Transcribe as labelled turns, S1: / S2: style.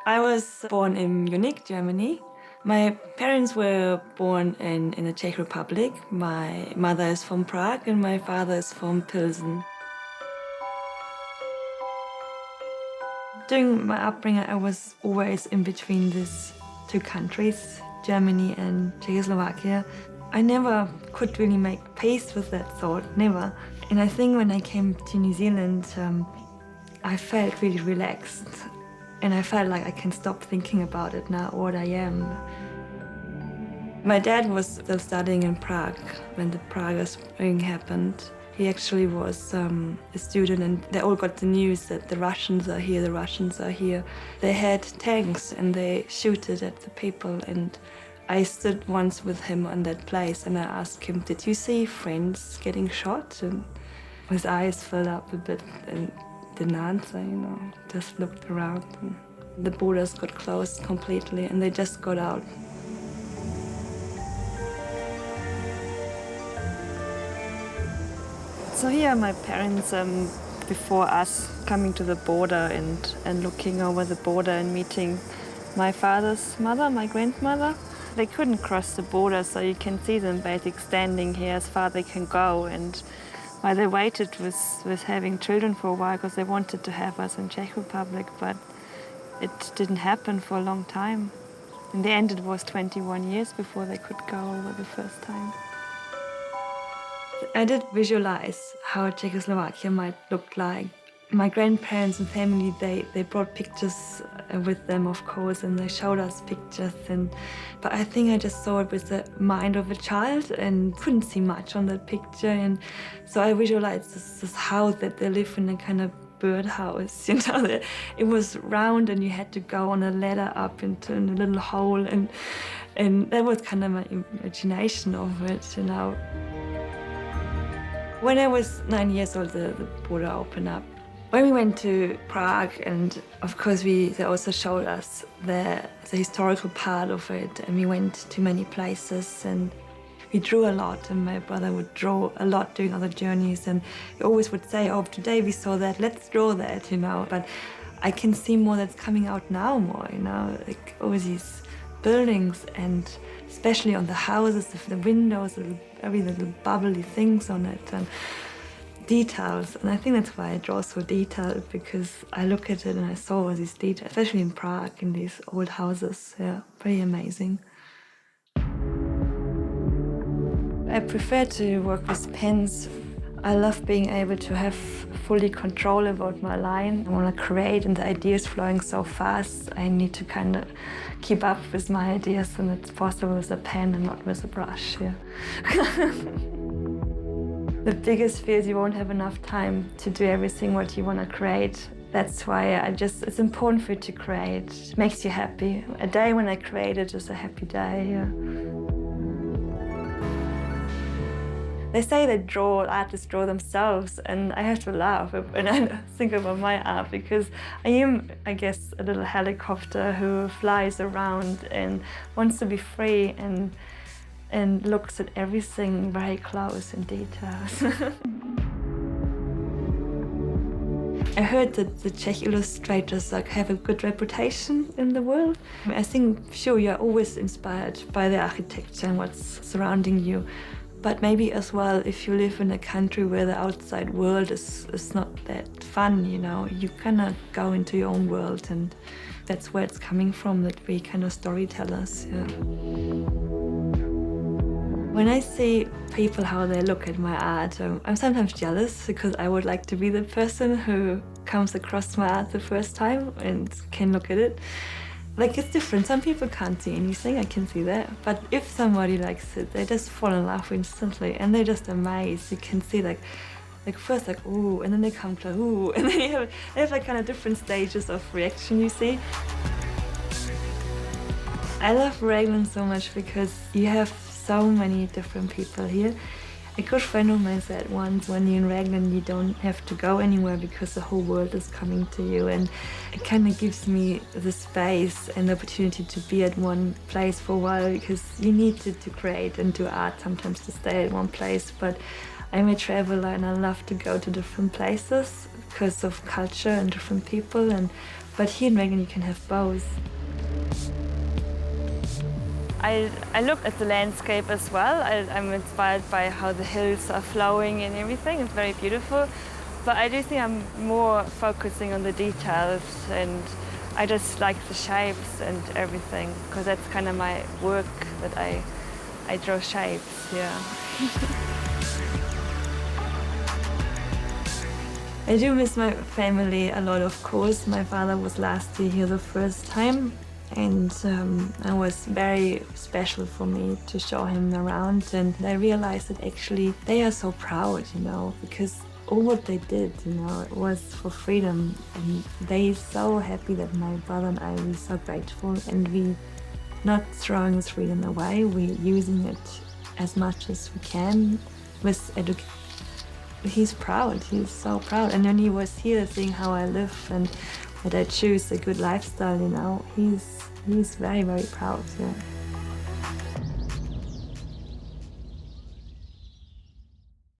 S1: I was born in Munich, Germany. My parents were born in the Czech Republic. My mother is from Prague and my father is from Pilsen. During my upbringing, I was always in between these two countries, Germany and Czechoslovakia. I never could really make peace with that thought, never. And I think when I came to New Zealand, I felt really relaxed. And I felt like I can stop thinking about it now, what I am. My dad was still studying in Prague when the Prague Spring happened. He actually was a student, and they all got the news that the Russians are here, the Russians are here. They had tanks and they shooted at the people, and I stood once with him on that place and I asked him, "Did you see friends getting shot?" And his eyes filled up a bit and didn't answer, just looked around. And the borders got closed completely and they just got out. So here are my parents before us coming to the border and looking over the border and meeting my father's mother, my grandmother. They couldn't cross the border, so you can see them basically standing here as far as they can go. And while they waited with having children for a while because they wanted to have us in Czech Republic, but it didn't happen for a long time. In the end, it was 21 years before they could go over the first time. I did visualize how Czechoslovakia might look like. My grandparents and family, they brought pictures with them, of course, and they showed us pictures. But I think I just saw it with the mind of a child and couldn't see much on that picture. And so I visualized this house that they live in, a kind of birdhouse. It was round and you had to go on a ladder up into a little hole. And that was kind of my imagination of it. When I was 9 years old, the border opened up. When we went to Prague, and of course they also showed us the historical part of it, and we went to many places and we drew a lot, and my brother would draw a lot during other journeys, and he always would say, "Oh, today we saw that, let's draw that," But I can see more that's coming out now more, like all these buildings, and especially on the houses, the windows, every little bubbly things on it, and details. And I think that's why I draw so detailed, because I look at it and I saw all these details, especially in Prague, in these old houses. Yeah, pretty amazing. I prefer to work with pens. I love being able to have fully control about my line. I want to create, and the ideas flowing so fast, I need to kind of keep up with my ideas, and it's possible with a pen and not with a brush. Yeah. The biggest fear is you won't have enough time to do everything what you want to create. That's why it's important for you to create. It makes you happy. A day when I create it is a happy day. Yeah. They say that artists draw themselves, and I have to laugh when I think about my art, because I am, I guess, a little helicopter who flies around and wants to be free and looks at everything very close in details. I heard that the Czech illustrators have a good reputation in the world. I think, sure, you're always inspired by the architecture and what's surrounding you. But maybe as well, if you live in a country where the outside world is not that fun, you cannot go into your own world, and that's where it's coming from, that we kind of storytellers. Yeah. When I see people, how they look at my art, I'm sometimes jealous, because I would like to be the person who comes across my art the first time and can look at it. Like, it's different. Some people can't see anything, I can see that. But if somebody likes it, they just fall in love instantly, and they're just amazed. You can see like first ooh, and then they come to ooh, and then they have like kind of different stages of reaction, you see. I love Raglan so much because you have so many different people here. A good friend of mine said once, when you're in Raglan, you don't have to go anywhere because the whole world is coming to you. And it kind of gives me the space and the opportunity to be at one place for a while, because you need to create and do art sometimes to stay at one place. But I'm a traveler and I love to go to different places because of culture and different people. And But here in Raglan you can have both.
S2: I look at the landscape as well. I'm inspired by how the hills are flowing and everything. It's very beautiful. But I do think I'm more focusing on the details, and I just like the shapes and everything, because that's kind of my work, that I draw shapes, yeah.
S1: I do miss my family a lot, of course. My father was last year here the first time, and it was very special for me to show him around. And I realized that actually they are so proud, you know, because all what they did, you know, it was for freedom. And they so happy that my brother and I were so grateful, and we not throwing this freedom away, we're using it as much as we can with education. He's proud, he's so proud. And when he was here seeing how I live and that I choose a good lifestyle, you know, he's very, very proud, yeah.